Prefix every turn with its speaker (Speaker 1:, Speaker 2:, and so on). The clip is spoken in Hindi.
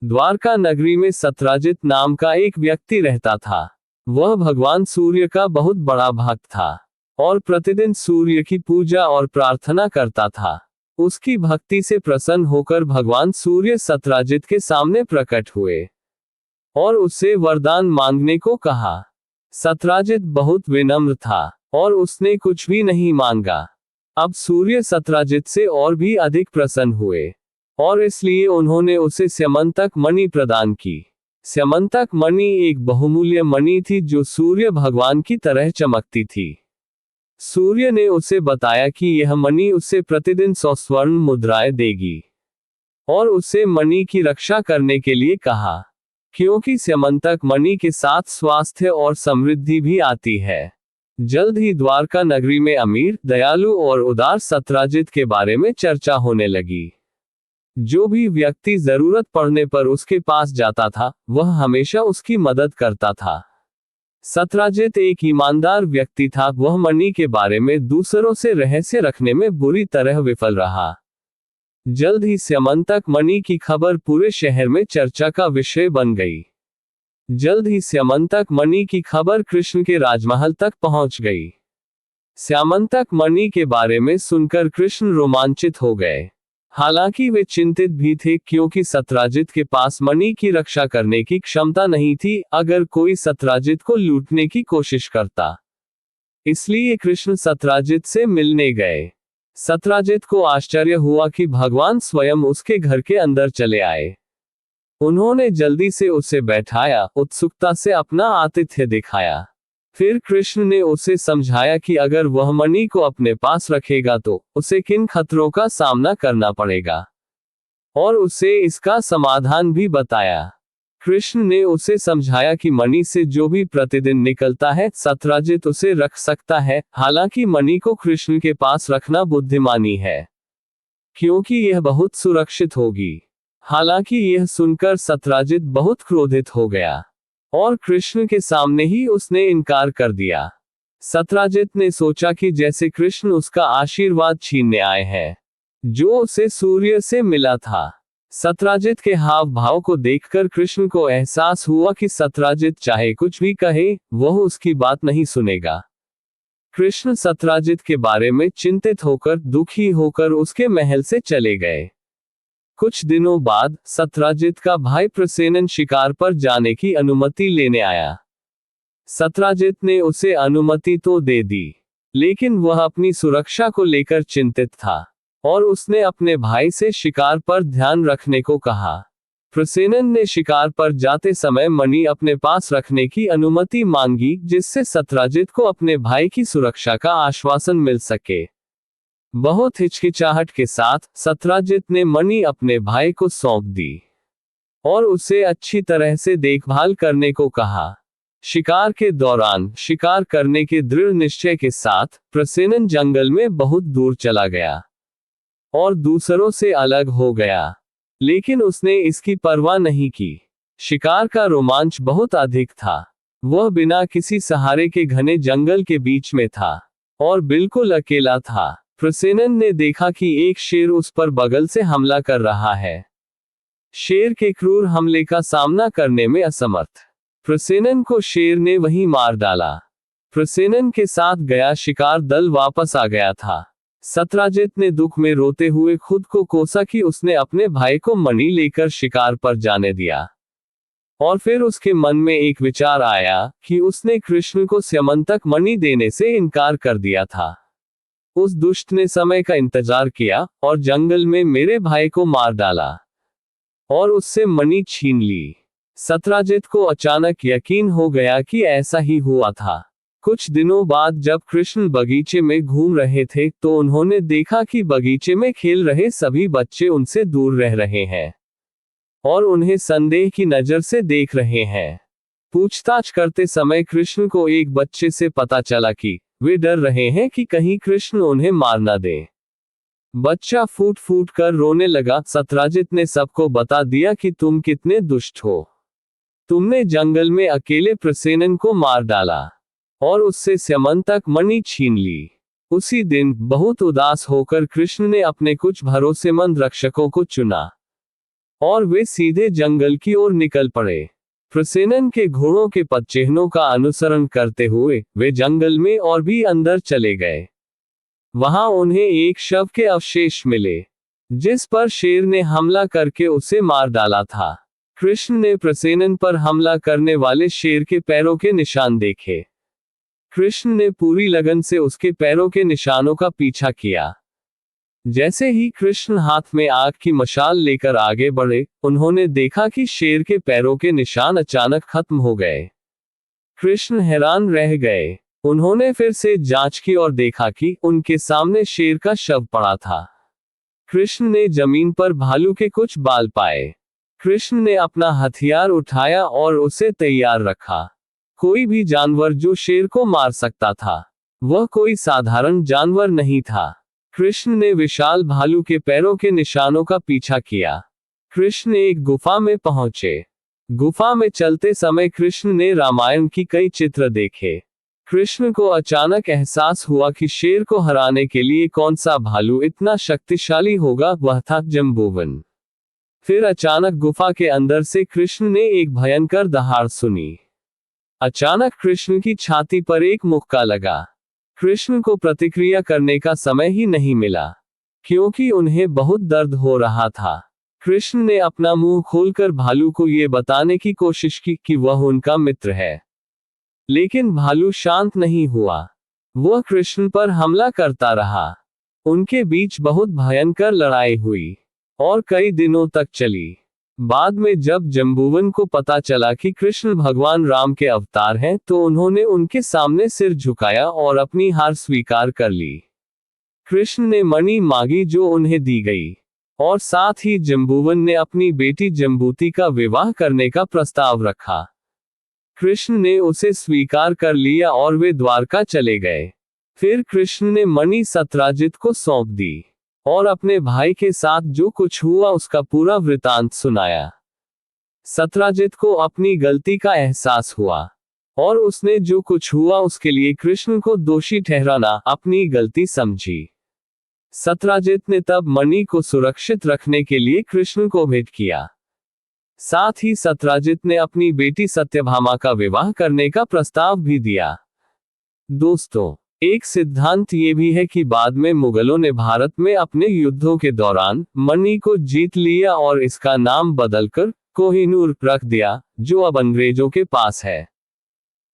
Speaker 1: द्वारका नगरी में सत्राजित नाम का एक व्यक्ति रहता था। वह भगवान सूर्य का बहुत बड़ा भक्त था और प्रतिदिन सूर्य की पूजा और प्रार्थना करता था। उसकी भक्ति से प्रसन्न होकर भगवान सूर्य सत्राजित के सामने प्रकट हुए और उससे वरदान मांगने को कहा। सत्राजित बहुत विनम्र था और उसने कुछ भी नहीं मांगा। अब सूर्य सत्राजित से और भी अधिक प्रसन्न हुए और इसलिए उन्होंने उसे स्यमंतक मणि प्रदान की। स्यमंतक मणि एक बहुमूल्य मणि थी जो सूर्य भगवान की तरह चमकती थी। सूर्य ने उसे बताया कि यह मणि उसे प्रतिदिन 100 स्वर्ण मुद्राएं देगी और उसे मणि की रक्षा करने के लिए कहा, क्योंकि स्यमंतक मणि के साथ स्वास्थ्य और समृद्धि भी आती है। जल्द ही द्वारका नगरी में अमीर, दयालु और उदार सत्राजित के बारे में चर्चा होने लगी। जो भी व्यक्ति जरूरत पड़ने पर उसके पास जाता था, वह हमेशा उसकी मदद करता था। सत्राजित एक ईमानदार व्यक्ति था। वह मणि के बारे में दूसरों से रहस्य रखने में बुरी तरह विफल रहा। जल्द ही स्यमंतक मणि की खबर पूरे शहर में चर्चा का विषय बन गई। जल्द ही स्यमंतक मणि की खबर कृष्ण के राजमहल तक पहुंच गई। स्यमंतक मणि के बारे में सुनकर कृष्ण रोमांचित हो गए। हालांकि वे चिंतित भी थे, क्योंकि सत्राजित के पास मणि की रक्षा करने की क्षमता नहीं थी अगर कोई सत्राजित को लूटने की कोशिश करता। इसलिए कृष्ण सत्राजित से मिलने गए। सत्राजित को आश्चर्य हुआ कि भगवान स्वयं उसके घर के अंदर चले आए। उन्होंने जल्दी से उसे बैठाया, उत्सुकता से अपना आतिथ्य दिखाया। फिर कृष्ण ने उसे समझाया कि अगर वह मणि को अपने पास रखेगा तो उसे किन खतरों का सामना करना पड़ेगा, और उसे इसका समाधान भी बताया। कृष्ण ने उसे समझाया कि मणि से जो भी प्रतिदिन निकलता है, सत्राजित उसे रख सकता है। हालांकि मणि को कृष्ण के पास रखना बुद्धिमानी है, क्योंकि यह बहुत सुरक्षित होगी। हालांकि यह सुनकर सत्राजित बहुत क्रोधित हो गया और कृष्ण के सामने ही उसने इनकार कर दिया। सत्राजित ने सोचा कि जैसे कृष्ण उसका आशीर्वाद छीनने आए हैं, जो उसे सूर्य से मिला था। सत्राजित के हाव भाव को देखकर कृष्ण को एहसास हुआ कि सत्राजित चाहे कुछ भी कहे, वह उसकी बात नहीं सुनेगा। कृष्ण सत्राजित के बारे में चिंतित होकर, दुखी होकर उसके महल से चले गए। कुछ दिनों बाद सत्राजित का भाई प्रसेनन शिकार पर जाने की अनुमति लेने आया। सत्राजित ने उसे अनुमति तो दे दी, लेकिन वह अपनी सुरक्षा को लेकर चिंतित था और उसने अपने भाई से शिकार पर ध्यान रखने को कहा। प्रसेनन ने शिकार पर जाते समय मणि अपने पास रखने की अनुमति मांगी, जिससे सत्राजित को अपने भाई की सुरक्षा का आश्वासन मिल सके। बहुत हिचकिचाहट के साथ सत्राजित ने मणि अपने भाई को सौंप दी और उसे अच्छी तरह से देखभाल करने को कहा। शिकार के दौरान शिकार करने के दृढ़ निश्चय के साथ प्रसेनन जंगल में बहुत दूर चला गया और दूसरों से अलग हो गया, लेकिन उसने इसकी परवाह नहीं की। शिकार का रोमांच बहुत अधिक था। वह बिना किसी सहारे के घने जंगल के बीच में था और बिल्कुल अकेला था। प्रसेनन ने देखा कि एक शेर उस पर बगल से हमला कर रहा है। शेर के क्रूर हमले का सामना करने में असमर्थ प्रसेनन को शेर ने वहीं मार डाला। प्रसेनन के साथ गया शिकार दल वापस आ गया था। सत्राजित ने दुख में रोते हुए खुद को कोसा कि उसने अपने भाई को मणि लेकर शिकार पर जाने दिया। और फिर उसके मन में एक विचार आया कि उसने कृष्ण को स्यमंतक मणि देने से इनकार कर दिया था। उस दुष्ट ने समय का इंतजार किया और जंगल में मेरे भाई को मार डाला और उससे मणि छीन ली। सत्राजित को अचानक यकीन हो गया कि ऐसा ही हुआ था। कुछ दिनों बाद जब कृष्ण बगीचे में घूम रहे थे, तो उन्होंने देखा कि बगीचे में खेल रहे सभी बच्चे उनसे दूर रह रहे हैं और उन्हें संदेह की नजर से देख रहे हैं। पूछताछ करते समय कृष्ण को एक बच्चे से पता चला कि वे डर रहे हैं कि कहीं कृष्ण उन्हें मार न दे। बच्चा फूट फूट कर रोने लगा। सत्राजित ने सबको बता दिया कि तुम कितने दुष्ट हो। तुमने जंगल में अकेले प्रसेनन को मार डाला और उससे स्यमंतक मणि छीन ली। उसी दिन बहुत उदास होकर कृष्ण ने अपने कुछ भरोसेमंद रक्षकों को चुना और वे सीधे जंगल की ओर निकल पड़े। प्रसेनन के घोड़ों के पदचिह्नों का अनुसरण करते हुए वे जंगल में और भी अंदर चले गए। वहां उन्हें एक शव के अवशेष मिले, जिस पर शेर ने हमला करके उसे मार डाला था। कृष्ण ने प्रसेनन पर हमला करने वाले शेर के पैरों के निशान देखे। कृष्ण ने पूरी लगन से उसके पैरों के निशानों का पीछा किया। जैसे ही कृष्ण हाथ में आग की मशाल लेकर आगे बढ़े, उन्होंने देखा कि शेर के पैरों के निशान अचानक खत्म हो गए। कृष्ण हैरान रह गए। उन्होंने फिर से जांच की और देखा कि उनके सामने शेर का शव पड़ा था। कृष्ण ने जमीन पर भालू के कुछ बाल पाए। कृष्ण ने अपना हथियार उठाया और उसे तैयार रखा। कोई भी जानवर जो शेर को मार सकता था, वह कोई साधारण जानवर नहीं था। कृष्ण ने विशाल भालू के पैरों के निशानों का पीछा किया। कृष्ण एक गुफा में पहुंचे। गुफा में चलते समय कृष्ण ने रामायण की कई चित्र देखे। कृष्ण को अचानक एहसास हुआ कि शेर को हराने के लिए कौन सा भालू इतना शक्तिशाली होगा, वह था जम्बूवन। फिर अचानक गुफा के अंदर से कृष्ण ने एक भयंकर दहाड़ सुनी। अचानक कृष्ण की छाती पर एक मुक्का लगा। कृष्ण को प्रतिक्रिया करने का समय ही नहीं मिला, क्योंकि उन्हें बहुत दर्द हो रहा था। कृष्ण ने अपना मुंह खोलकर भालू को यह बताने की कोशिश की कि वह उनका मित्र है, लेकिन भालू शांत नहीं हुआ। वह कृष्ण पर हमला करता रहा। उनके बीच बहुत भयंकर लड़ाई हुई और कई दिनों तक चली। बाद में जब जम्बूवन को पता चला कि कृष्ण भगवान राम के अवतार हैं, तो उन्होंने उनके सामने सिर झुकाया और अपनी हार स्वीकार कर ली। कृष्ण ने मणि मांगी जो उन्हें दी गई, और साथ ही जम्बूवन ने अपनी बेटी जम्बूती का विवाह करने का प्रस्ताव रखा। कृष्ण ने उसे स्वीकार कर लिया और वे द्वारका चले गए। फिर कृष्ण ने मणि सत्राजित को सौंप दी और अपने भाई के साथ जो कुछ हुआ उसका पूरा वृतांत सुनाया। सत्राजित को अपनी गलती का एहसास हुआ और उसने जो कुछ हुआ उसके लिए कृष्ण को दोषी ठहराना अपनी गलती समझी। सत्राजित ने तब मणि को सुरक्षित रखने के लिए कृष्ण को भेंट किया। साथ ही सत्राजित ने अपनी बेटी सत्यभामा का विवाह करने का प्रस्ताव भी दिया। दोस्तों, एक सिद्धांत ये भी है कि बाद में मुगलों ने भारत में अपने युद्धों के दौरान मणि को जीत लिया और इसका नाम बदलकर कोहिनूर रख दिया, जो अब अंग्रेजों के पास है।